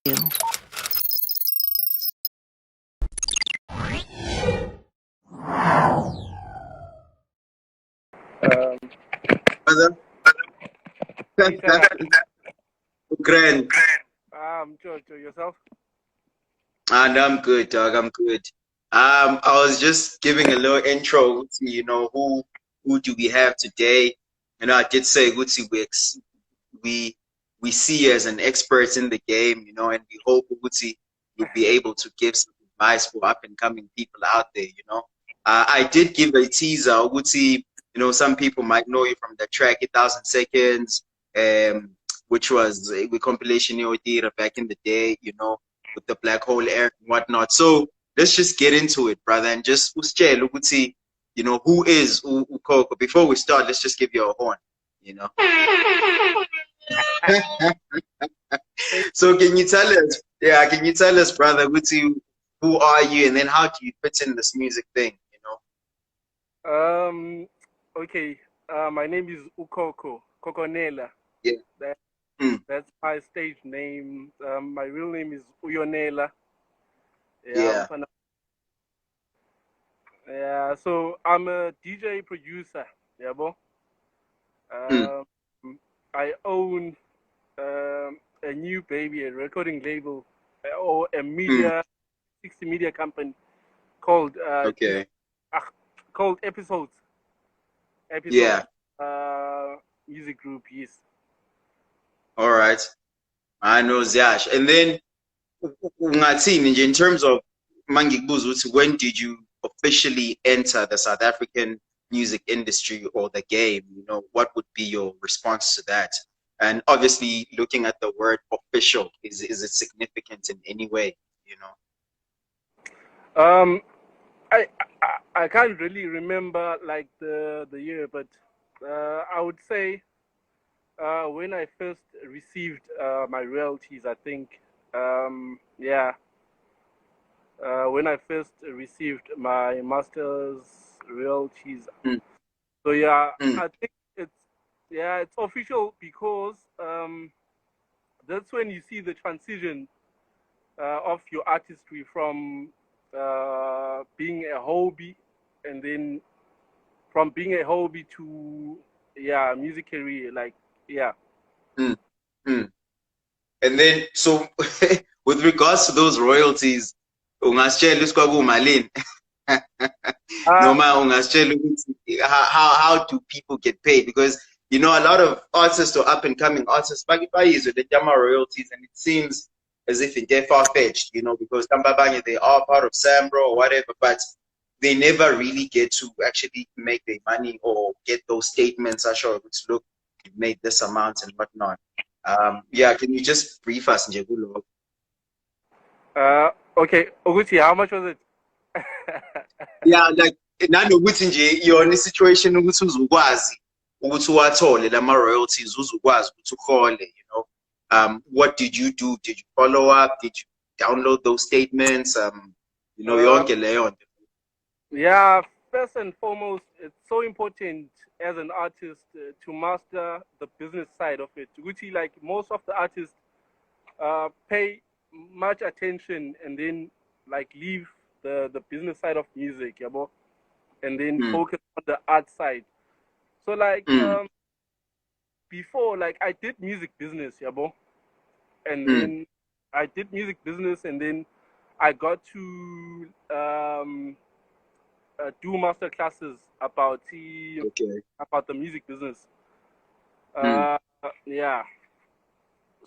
you. Um, Brother, Peter, grand. Jojo, yourself? And I'm good, dog. I'm good. I was just giving a little intro to, who do we have today? I did say Gucci we we see you as an expert in the game, and we hope Gucci you'll be able to give some advice for up and coming people out there. I did give a teaser, Gucci, some people might know you from the track 1,000 Seconds, um, which was a compilation you did back in the day, with the black hole air and whatnot. So let's just get into it, brother, and just usitshele ukuthi, who is Ukoko. Before we start, let's just give you a horn. So can you tell us, brother, who are you, and then how do you fit in this music thing? Okay. My name is Ukoko, Nela. Yeah. That's my stage name. My real name is Nela. Yeah. Yeah. So I'm a DJ producer. Yeah, bo. I own a new baby, a recording label, or a media, 60 media company called Okay. called Episodes. Yeah. Music group, yes. All right. I know Zash. And then in terms of mangikubuza, when did you officially enter the South African music industry or the game? What would be your response to that? And obviously, looking at the word official, is it significant in any way? Um, I can't really remember like the year, but I would say when I first received my royalties, I think when I first received my master's royalties. Mm. So yeah, Mm. I think it's official because that's when you see the transition of your artistry from being a hobby, and then from being a hobby to music career, Mm. Mm. And then, so with regards to those royalties, ungasitshela ukuthi kwakumalini? Noma ungasitshela ukuthi how do people get paid? Because a lot of artists or up and coming artists bayizwe the Dama royalties, and it seems as if it's far-fetched, because Kambabanye, they are part of Sambro or whatever, but they never really get to actually make their money or get those statements. I show which look, you made this amount and whatnot. Can you just brief us, Njegulo? Okay, Oguchi, how much was it? Yeah, like nanokuthi nje yona situation ukuthi uzukwazi ukuthi uwathole lama-royalties, uzukwazi ukuthi uhole, what did you do? Did you follow up? Did you download those statements? Yonke leyo nto. Yeah, first and foremost, it's so important as an artist to master the business side of it. Which, like most of the artists, pay much attention and then like leave the business side of music, and then focus on the art side. So like before, like I did music business, and then I did music business, and then I got to do master classes about the music business. Yeah.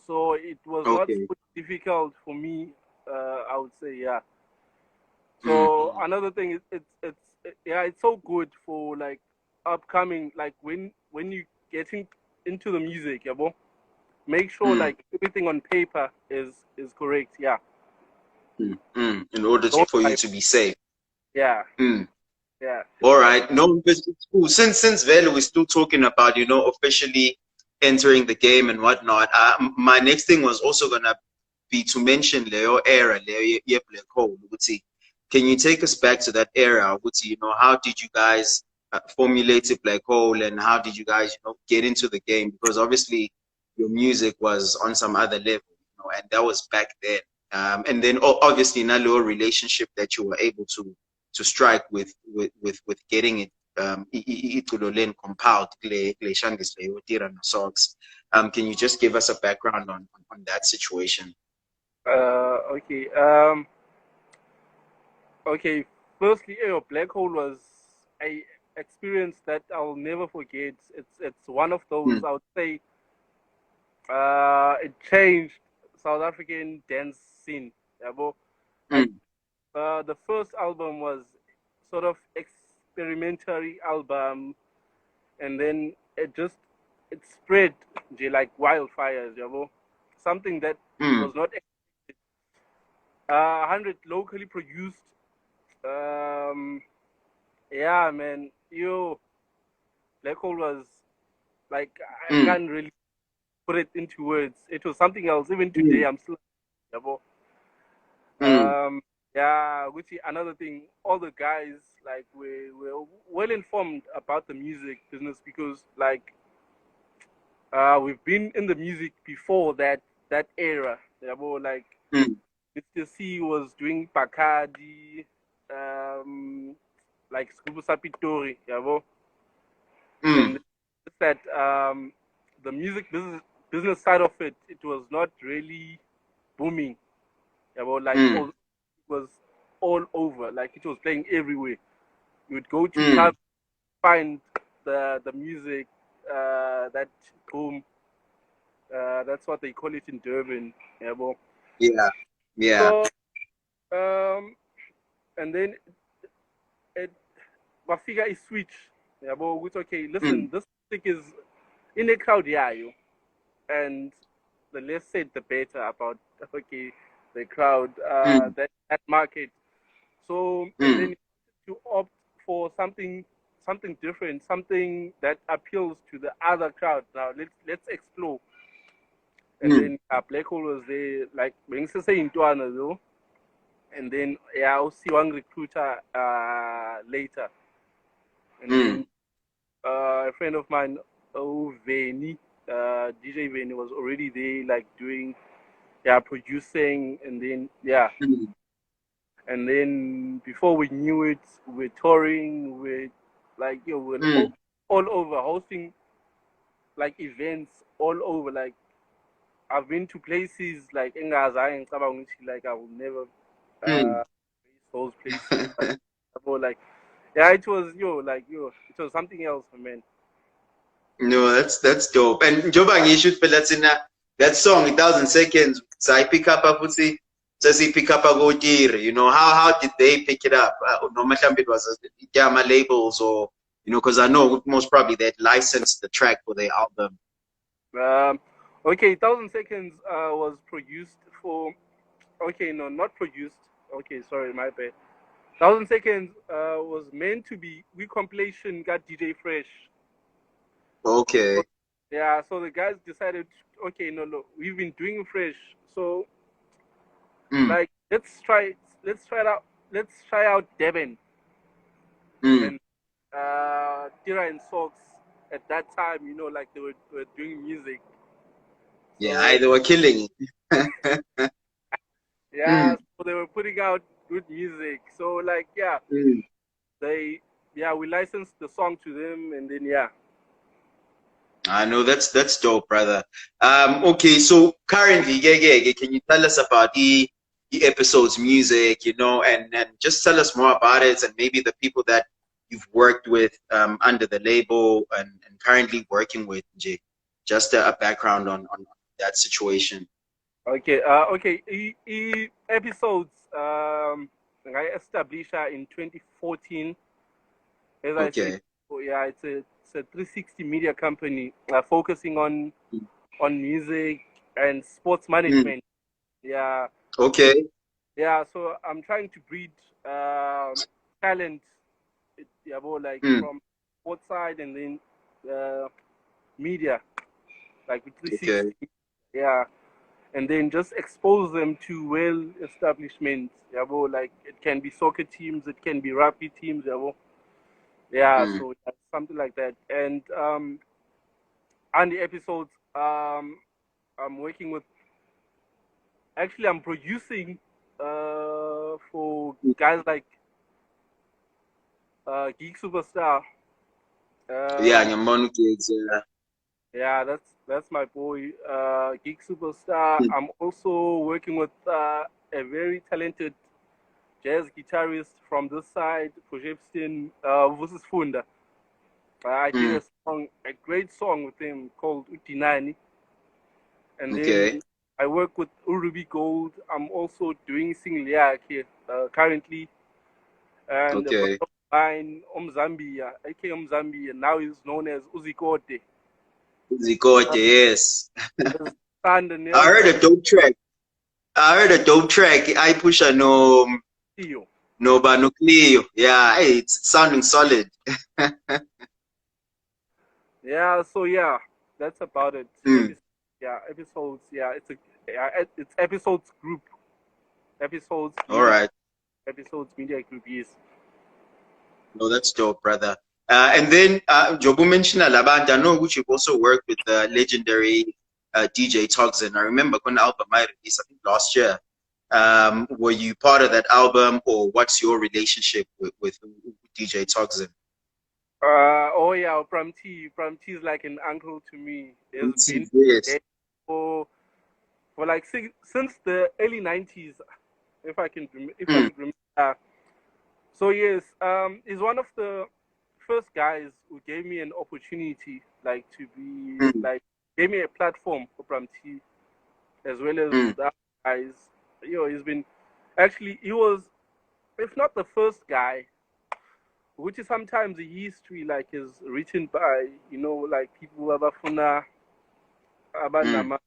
So it was not so difficult for me. I would say, yeah. So another thing is it's so good for like upcoming, like when you getting into the music, make sure like everything on paper is correct, yeah. In order for you to be safe. Yeah. Yeah. All right. No, but cool. Since Velo we're still talking about, officially entering the game and whatnot. My next thing was also gonna be to mention Leo era, Leo Black Hole. Can you take us back to that era? How did you guys formulate a Black Hole, and how did you guys, get into the game? Because obviously your music was on some other level. know, and that was back then. And then obviously in a little relationship that you were able to strike with getting it iculo len compiled kule shangis le utira no songs. Can you just give us a background on that situation? Okay. Okay. Firstly, Black Hole was a experience that I'll never forget. It's one of those, Mm, I would say. It changed South African dance scene. Yeah, bro. Like mm, the first album was sort of experimentary album, and then it spread like wildfires. Yeah, bro. Something that mm, was not 100 locally produced. Um, yeah, man. Black Hole was like I mm, can't really put it into words. It was something else. Even today, mm, I'm still. Yeah, bro. mm, Yeah, which another thing, all the guys like we're well informed about the music business because like we've been in the music before that era. Yeah, bro. Like mm, Mr. C was doing Bacardi, um, like Scuba Sapitori, yeah, bro. And mm, it's that the music business side of it, it was not really booming. Yeah, bro. Like mm, it was all over. Like it was playing everywhere. You would go to mm. clubs, find the music, that boom. That's what they call it in Durban. Yeah, bro. Yeah, yeah. So and then it Wafika is switch. Yeah, but it's okay. Mm, Listen, this music is in a crowd, yeah, you. And the less said, the better about okay the crowd, mm, that market. So and mm, then to opt for something different, something that appeals to the other crowd. Now let's explore. And mm, then Black Hole was there, like when you say in Tuana though. And then yeah, I'll see one recruiter later. And mm. then a friend of mine, Veni, DJ Veni was already there, like doing, yeah, producing, and then yeah, Mm, and then before we knew it, we're touring, we're like we're mm, all over hosting like events all over. Like I've been to places like Engazai and Kabanguchi, like I will never mm. reach those places, but like yeah, it was it was something else, man. No, that's dope. And njoba ngisho ukuthi phela thina that song 1,000 seconds sayipick up futhi sesipick up akotiri, you know, how did they pick it up? Noma mhlawumbe it was Yama labels or you know, because I know most probably they'd licensed the track for their album. Um, okay, 1,000 Seconds was produced for. Okay, no, not produced. Okay, sorry, my bad. 1,000 Seconds was meant to be. We compilation got DJ Fresh. So, Okay. yeah, so the guys decided. Okay, no, look, we've been doing Fresh, so Mm, like let's try it out. Let's try out Devon mm. and Tira and Socks at that time. Like they were doing music. Yeah, So they were killing it. yeah, Mm, so they were putting out good music. So like yeah, mm. they yeah we licensed the song to them, and then yeah. I know that's dope, brother. Okay, so currently, yeah, can you tell us about the episode's music, you know, and just tell us more about it and maybe the people that you've worked with under the label and currently working with, Jay. Just a background on that situation. Okay, okay. Episodes I established in 2014. As I said, Okay. oh, yeah, it's a 360 media company focusing on music and sports Mm. management. Yeah, Okay. yeah. So I'm trying to breed talent. Yeah, more like Mm. from sports side and then media, like with Okay. 360. Yeah, and then just expose them to well establishments. Yeah, bro. Like it can be soccer teams, it can be rugby teams. Yeah, bro. Yeah, Mm. so yeah, something like that. And on the episodes, I'm working with actually I'm producing for guys like Geek Superstar. Yeah, Um, ngiyambona uGiggs. Yeah. yeah, that's my boy, Geek Superstar. Mm. I'm also working with a very talented jazz guitarist from this side, Projepstin Vusis Funda. I did Mm. a great song with him called Utinani. And Okay. then I work with Urubi Gold. I'm also doing Singliak here currently. And a friend Okay. of mine, Zambia, aka Zambia, now he's known as Uzikote. Zikode, yes. His son, I heard Nelson a dope track. I heard a dope track. I push a Theo. no Banucleo. Yeah, hey, it's sounding solid. Yeah, so yeah, that's about it. Mm. Episodes. It's episodes group, episodes All music, right. episodes media group. Yes. No, that's dope, brother. And then Jobu mentioned Alabama. I know which you've also worked with the legendary DJ Togsin. I remember when the album I released, I think last year. Were you part of that album, or what's your relationship with DJ Togsin? Oh yeah, Pram T is like an uncle to me. Has been Yes. there for like since the early '90s, if I Mm, could remember. So yes, he's one of the first guys who gave me an opportunity, like to be mm, like gave me a platform for Pram T as well as mm, the other guys. He's been actually he was, if not the first guy, which is sometimes a history like is written by like people abafuna mm. abanama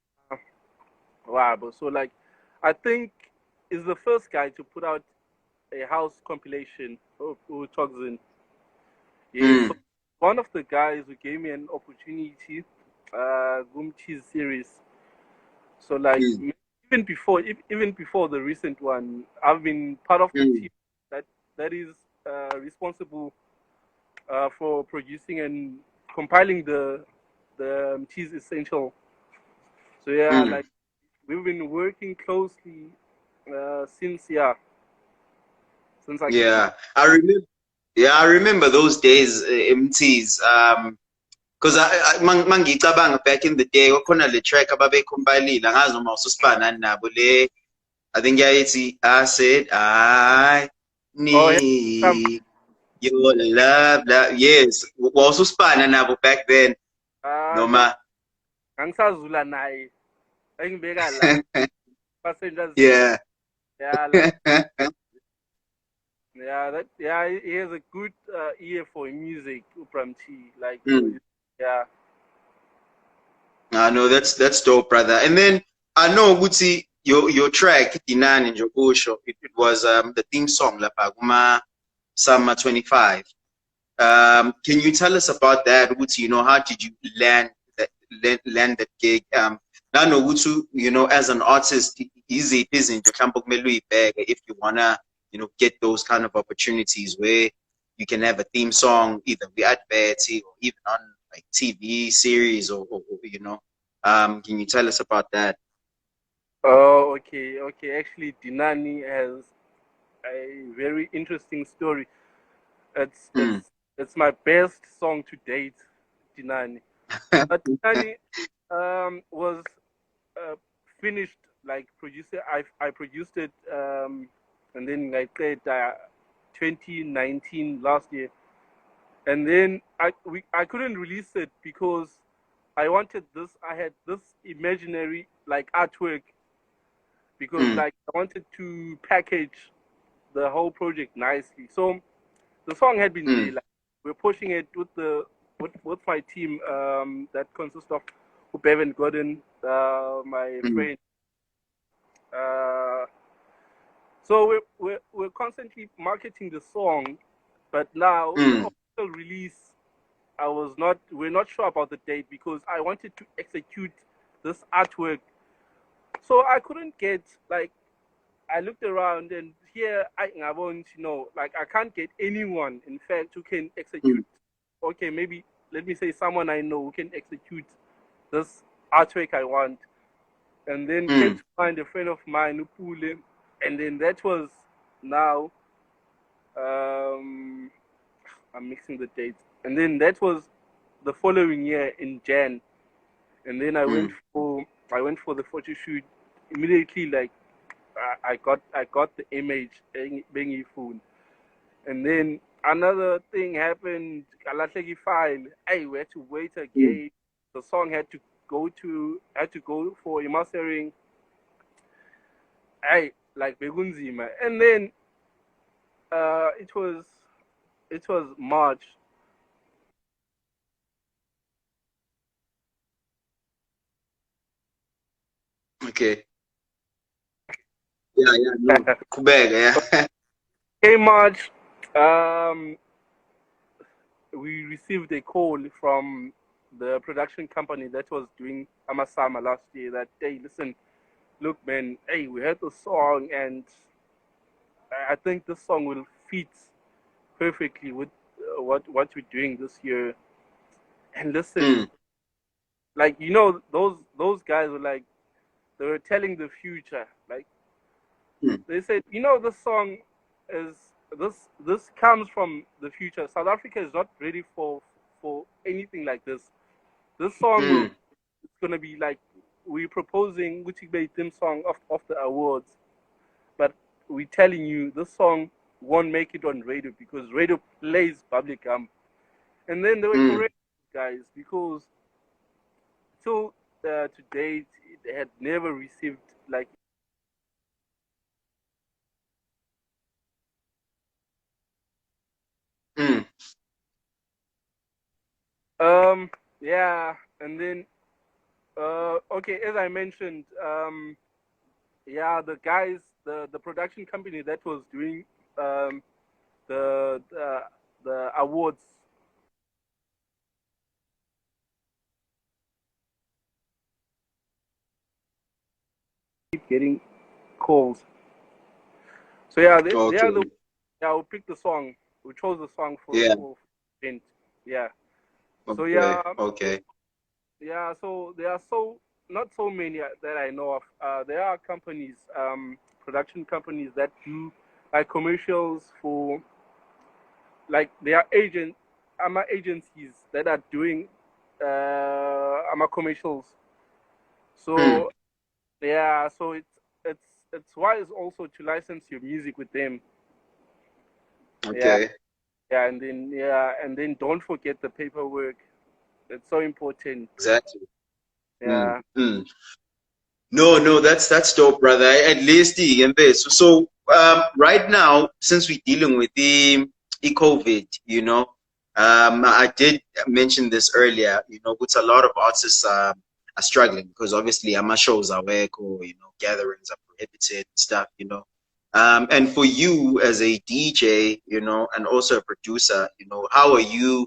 wabo. So like I think is the first guy to put out a house compilation who talks in. Yeah, so Mm, one of the guys who gave me an opportunity, Gumchi's series. So like mm, even before the recent one, I've been part of the mm, team that that is responsible for producing and compiling the cheese essential. So yeah, mm. like we've been working closely since I could. Yeah, I remember. Yeah, I remember those days, MTs. Because mangicabanga back in the day, kwakhona le track ababeyicompilile, angazi noma ususibana nabo le. I think yayithi I said I Oh yeah, um, need your love, love. Yes, wawususibana nabo back then. no, Noma. angisazula naye engibeka la passengers. Yeah. Yeah, like he has a good ear for music, Upram T. Like Mm. yeah. I know that's dope, brother. And then I know Guti, your track Dinan in Jogosho, it was the theme song La Paguma Summer 25. Can you tell us about that, Guti? How did you land that gig? Now know Gutu, as an artist, easy isn't if you wanna, get those kind of opportunities where you can have a theme song either be adverts or even on like TV series or. Can you tell us about that? Oh, okay. Actually, Dinani has a very interesting story. It's Mm. it's it's my best song to date, Dinani. Dinani was uh, finished like producer. I produced it and then I played 2019 last year, and then I couldn't release it because I wanted this. I had this imaginary like artwork because Mm. like I wanted to package the whole project nicely. So the song had been there. Mm. Like, we're pushing it with my team that consists of Bevan Gordon, my Mm. friend. Uh, so we're constantly marketing the song, but now the Mm. official release, we're not sure about the date because I wanted to execute this artwork. So I couldn't get like I looked around and here I want like I can't get anyone in fact who can Mm. execute. Okay, maybe let me say someone I know who can execute this artwork I want. and then came Mm. to find a friend of mine, Upule, and then that was now. Um, I'm mixing the dates, and then that was the following year in Jan, and then Mm. I went for the photo shoot immediately. Like I got the image being phone, and then another thing happened. Alahleki file. Hey, we had to wait Mm. again. The song had to go for a mastering. Hey, like begunzima, and then it was March. Okay. Yeah, yeah, no. Kubega, yeah. Hey March, um, we received a call from the production company that was doing Amasama last year that, hey, listen, look, man, hey, we heard the song and I think this song will fit perfectly with what we're doing this year. And listen, Mm. like those guys were like they were telling the future. Like Mm. they said, this song is this comes from the future. South Africa is not ready for anything like this. This song will Mm. it's gonna be like we're proposing which is theme song of the awards, but we're telling you this song won't make it on radio because radio plays bubblegum. And then they were Mm. correct, guys, because till to date they had never received like Mm. yeah, and then okay, as I mentioned, yeah, the guys, the production company that was doing um the the, the awards keep getting calls. So yeah, they are the Okay. yeah we picked the song. We chose the song Yeah. for event. Yeah. So Okay. yeah, Okay. yeah. So there are not so many that I know of. There are companies, production companies that do like commercials for like they are agencies that are doing commercials. Mm. So yeah, so it's wise also to license your music with them. Yeah, Okay. and then don't forget the paperwork. It's so important. Exactly. Mm. Yeah. Mm. No, no, that's dope, brother. At least so right now, since we're dealing with the COVID, I did mention this earlier. Which a lot of artists are struggling because obviously our shows are work or gatherings are prohibited and stuff. And for you as a DJ, and also a producer, how are you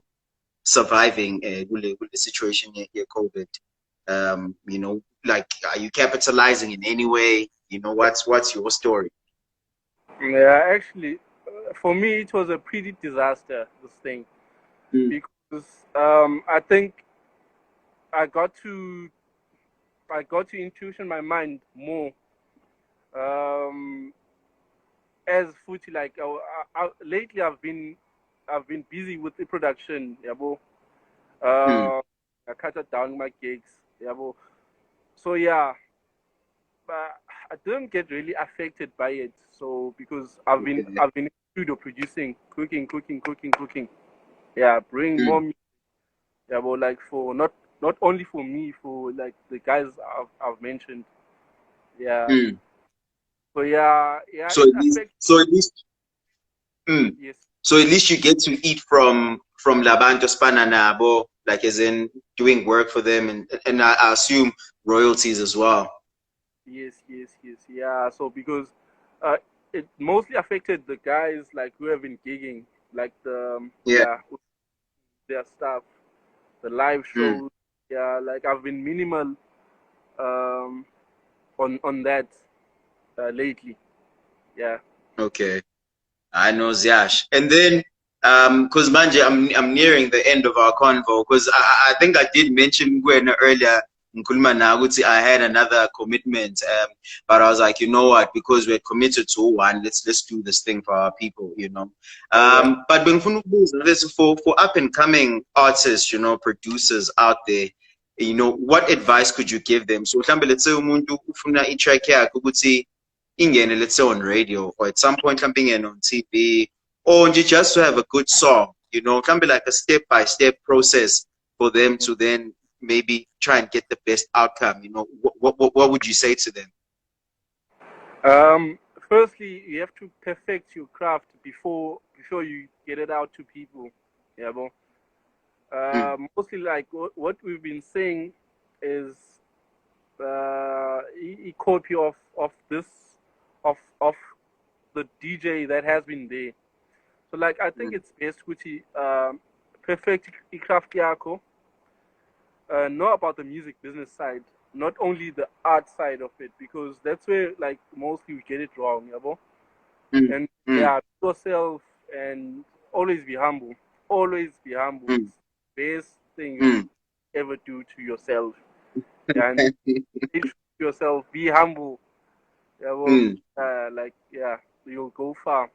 surviving with the situation here, COVID? Like, are you capitalizing in any way? What's your story? Yeah, actually, for me, it was a pretty disaster, this thing, Mm. because I think I got to intuition my mind more. Um, as Futi, like lately, I've been busy with the production, yabo. Mm. I cut down my gigs, yabo. So yeah, but I didn't get really affected by it. So because Okay. I've been in the studio producing, cooking. Yeah, bring more Mm. music. Yeah, but like for not only for me, for like the guys I've mentioned. Yeah. Mm. So yeah, yeah, So it at least, affects. so at least, mm. Yes, So at least you get to eat from Labanto Spananabo, like as in doing work for them, and I assume royalties as well. yes. Yeah. So because uh, it mostly affected the guys like who have been gigging, like Yeah. their stuff, the live Mm. shows. Yeah, like I've been minimal um on that lately. Yeah. Okay. I know Zyash. And then, because Manje, I'm nearing the end of our convo, because I think I did mention Gwen earlier. I had another commitment, but I was like, you know what? Because we're committed to one, let's do this thing for our people, you know. Oh yeah. But this for up and coming artists, you know, producers out there, you know, what advice could you give them? So, mhlambe, let's say umuntu ufuna i-track yakhe ukuthi ingene, let's say on radio, or at some point something in on TV, or just to have a good song, you know, mhlambe like a step-by-step process for them to then maybe try and get the best outcome. You know, what would you say to them? Firstly, you have to perfect your craft before you get it out to people. Yeah, bro. Mm, Mostly like what we've been saying is a copy of this of the DJ that has been there. So like I think mm, it's best ukuthi perfect craft yako. Know about the music business side, not only the art side of it, because that's where like mostly we get it wrong, you know? mm, And mm, yeah, be yourself and always be humble. Always be humble. mm, It's the best thing you mm. could ever do to yourself. Yeah, and be true to yourself, be humble. Yeah, well, Mm, like yeah, you'll go far.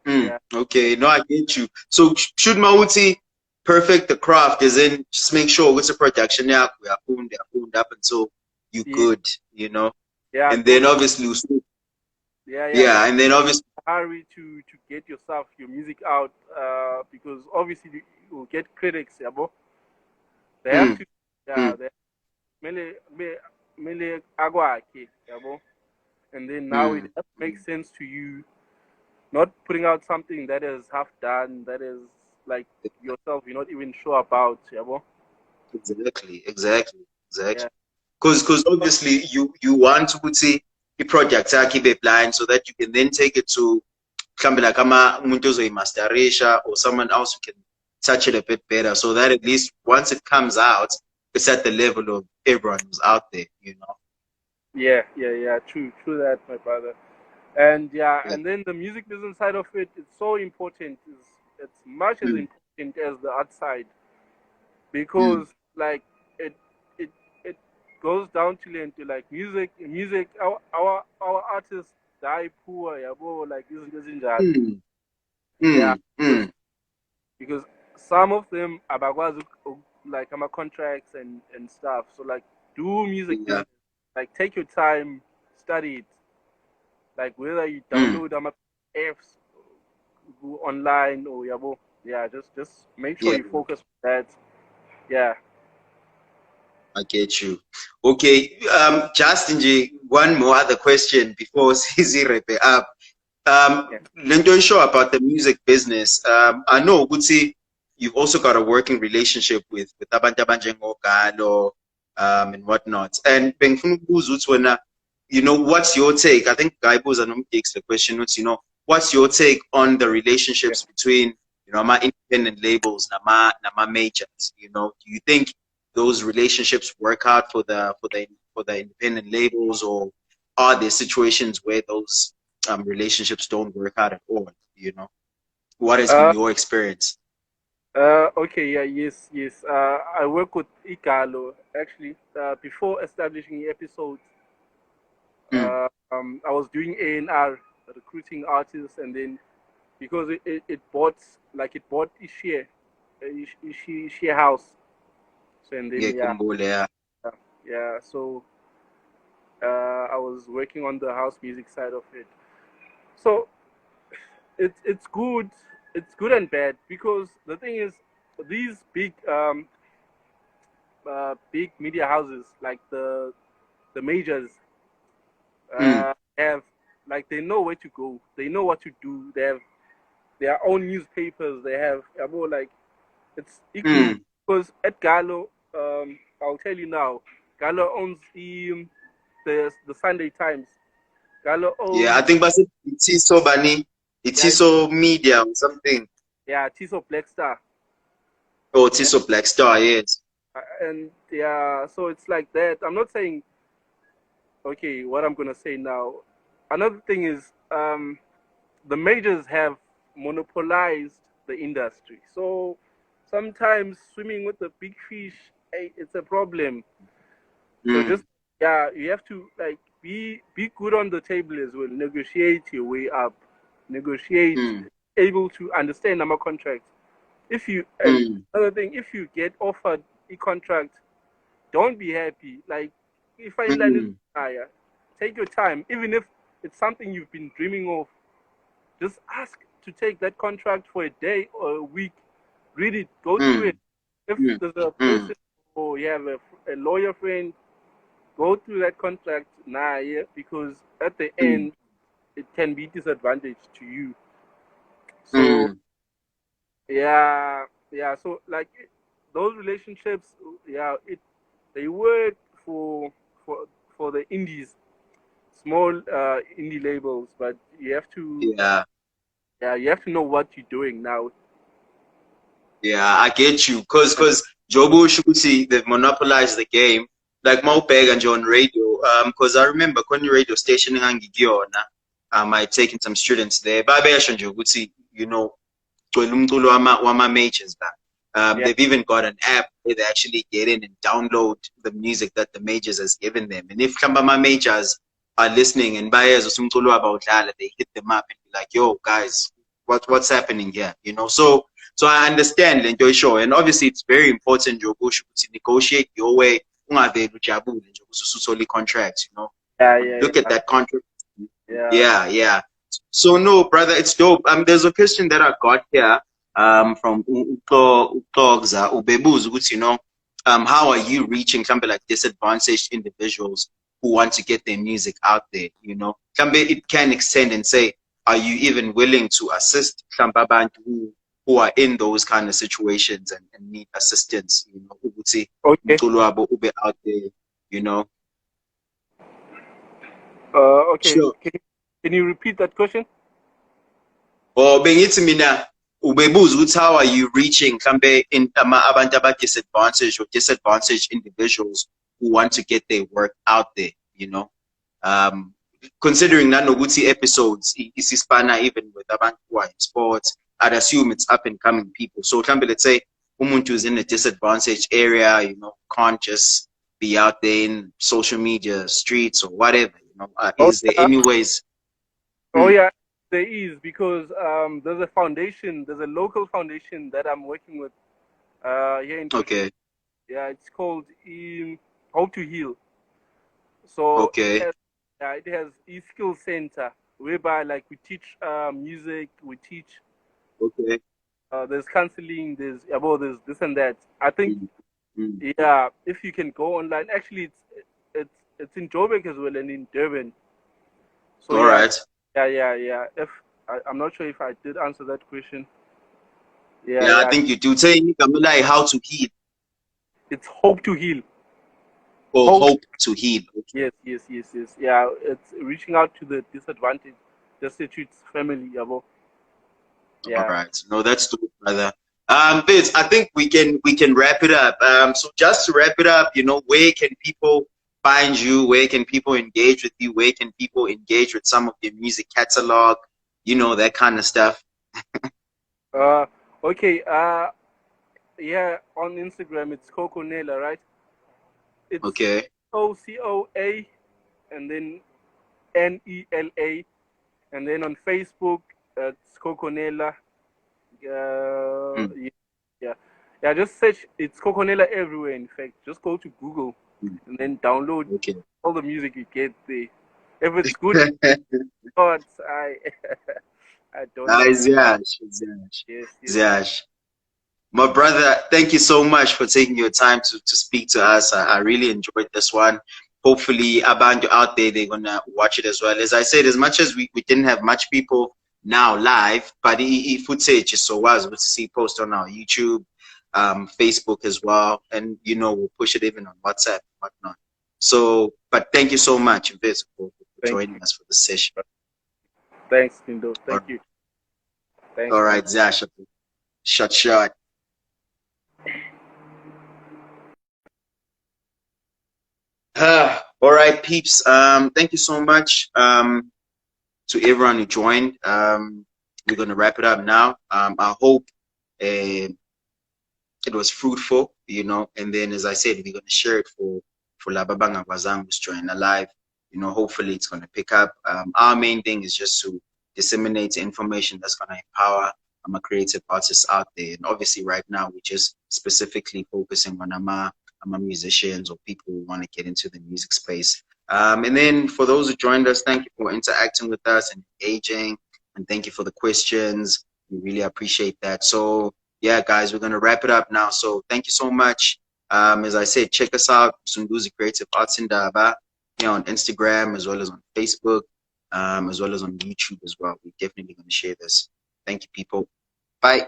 mm. Yeah, Okay, no, I get you. So should Mauti perfect the craft is in just make sure it's a production yeah, we are honed up until you yeah, good, you know. yeah. And then Don't obviously yeah. yeah, Don't and then obviously hurry to get yourself your music out because obviously you will get critics, yeah, bro. They have mm, to yeah mm, they mele agwake, yeah, bro. And then now it mm, has to make mm. sense to you, not putting out something that is half done, that is like yourself you're not even sure about, yeah, bro. Exactly. Yeah. Because obviously you want to see the project keep a blind so that you can then take it to mhlambe like umuntu ozoyimasterisha or someone else who can touch it a bit better so that at least once it comes out it's at the level of everyone who's out there, you know. Yeah. True that, my brother. And yeah, Yeah. and then the music business side of it is so important. It's much as Mm, important as the art side mm, because like it it it goes down to like music. Our artists die poor, yeah, bro. Like isn't that? mm, Yeah, mm, because mm. because some of them abakwazi like ama contracts and stuff. So like do music Yeah. business. Like take your time, study it. Like whether you Mm, download them apps go online or yabo. Yeah, just make sure yeah. you focus on that. Yeah. I get you. Okay, Justin G, one more other question before Sizi wrap it up. Yeah. Lento show about the music business. I know Guti, you've also got a working relationship with abantu abanjengogalo and whatnot. And bengifuna ukubuza ukuthi wena, you know, what's your take? I think Guy Buza takes the question, you know, what's your take on the Yeah. relationships between, you know, my independent labels, nama majors? You know, do you think those relationships work out for the independent labels, or are there situations where those relationships don't work out at all? You know, what has been Uh, your experience? okay, yeah, yes. I work with Igalo actually. Before establishing the episode, Mm, I was doing A&R, recruiting artists, and then because it bought it bought a share, a share house. So and then yeah, ngiyakhumbula, yeah. yeah. So I was working on the house music side of it. So it's good, it's good and bad because the thing is these big media houses like the majors Mm, have like they know where to go, they know what to do, they have their own newspapers, they have more like it's equal mm. because at Gallo, I'll tell you now, Gallo owns the Sunday Times. Gallo Yeah, I owns think it's so Bani, yeah it's so media or something. yeah Tiso Black Star. Oh, Yeah, it's so Black Star, yes. and yeah, so it's like that. I'm not saying okay. What I'm gonna say now. Another thing is the majors have monopolized the industry. So sometimes swimming with the big fish, it's a problem. So mm, just you have to like be good on the table as well. Negotiate your way up. Negotiate, mm, able to understand number contracts. If you and mm, another thing, if you get offered a contract, don't be happy. Like if I landed mm, higher, take your time. Even if it's something you've been dreaming of, just ask to take that contract for a day or a week. Read it, go through it. mm, If mm, there's a mm, person or you have a lawyer friend, go through that contract now, yeah, because at the mm, end it can be disadvantage to you. So mm. yeah. So like those relationships, yeah, they work for for for the indies, small indie labels, but you have to Yeah. you have to know what you're doing now. Yeah, I get you. Cause Jobu Shuti, they've monopolized the game. Like Maupeg and John Radio. Cause I remember when radio station in Angigiona, I taken some students there. Babe Joguti, you know, umculo wama majors back. Yeah, They've even got an app where they actually get in and download the music that the majors has given them. And if Kambama majors are listening and buyers or umculo about they hit them up and be like, yo, guys, what's happening here? You know, so I understand Lenjoy Show. And obviously it's very important to negotiate your way. Ungaveli ujabule nje usuthole contracts, you know. Look at yeah, that contract. yeah. Yeah, yeah. So no, brother, it's dope. There's a question that I got here from Uxogza Ubebuz, which how are you reaching something like disadvantaged individuals who want to get their music out there? You know, it can extend and say, are you even willing to assist some abantu who are in those kind of situations and need assistance? You know, ukuthi Okay, umculo wabo ube out there. You know, okay. sure. Can you repeat that question? Or bengithi mina ubebuza ukuthi how are you reaching mhlambe in abantu aba-disadvantaged or disadvantaged individuals who want to get their work out there, you know? Um, considering nanokuthi episodes isispana even with abantu who are in sports, I'd assume it's up and coming people. So mhlambe let's say umuntu is in a disadvantaged area, you know, can't just be out there in social media, streets or whatever, you know. Oh Is there yeah, any ways? oh Hmm, yeah. There is because there's a foundation, there's a local foundation that I'm working with here in Bush. okay, Yeah, it's called Hope to Heal. So okay, it has e-skill center whereby like we teach music, we teach okay. there's counseling, there's this and that. I think Mm, mm. if you can go online, actually it's it's in Joburg as well and in Durban. So All right. yeah. If I'm not sure if I did answer that question. Yeah, I Yeah. think you do. Tell me, Camilla, how to heal It's Hope to Heal. or Hope. hope to heal. Okay. Yes. Yeah, it's reaching out to the disadvantaged, destitute family. Yabo. All Yeah. right. No, that's true, brother. Vince, I think we can wrap it up. So just to wrap it up, you know, where can people find you? Where can people engage with you? Where can people engage with some of your music catalog? You know, that kind of stuff. Uh. Okay. Yeah. On Instagram, it's Coco Nela, right? It's Okay. OCOA and then NELA, and then on Facebook, it's Coco Nela. Mm, Yeah, yeah, yeah. Just search. It's Coconella everywhere. In fact, just go to Google mm, and then download okay. all the music you get there. If it's good, but I I don't know. Nice, Yash. Yash. Yes. Yash. My brother, thank you so much for taking your time to speak to us. I really enjoyed this one. Hopefully, Abandu out there, they're going to watch it as well. As I said, as much as we didn't have much people now live, but footage is so was to see post on our YouTube, Facebook as well. And, you know, we'll push it even on WhatsApp and whatnot. So, but thank you so much, Viz, for Thank joining you. us for the session. Thanks, Tindo. All Thank right, you. Thanks, all man. right, Zash. Shot. All right, peeps. Thank you so much to everyone who joined. We're gonna wrap it up now. I hope it was fruitful, you know. And then, as I said, we're gonna share it for for laba bangakwazanga join live. You know, hopefully it's going to pick up. Our main thing is just to disseminate information that's going to empower creative artists out there. And obviously right now we're just specifically focusing on musicians or people who want to get into the music space. And then for those who joined us, thank you for interacting with us and engaging, and thank you for the questions. We really appreciate that. So yeah, guys, we're going to wrap it up now. So thank you so much. As I said, check us out, Sunduzi Creative Arts in Daba, on Instagram as well as on Facebook, as well as on YouTube as well. We're definitely going to share this. Thank you, people. Bye.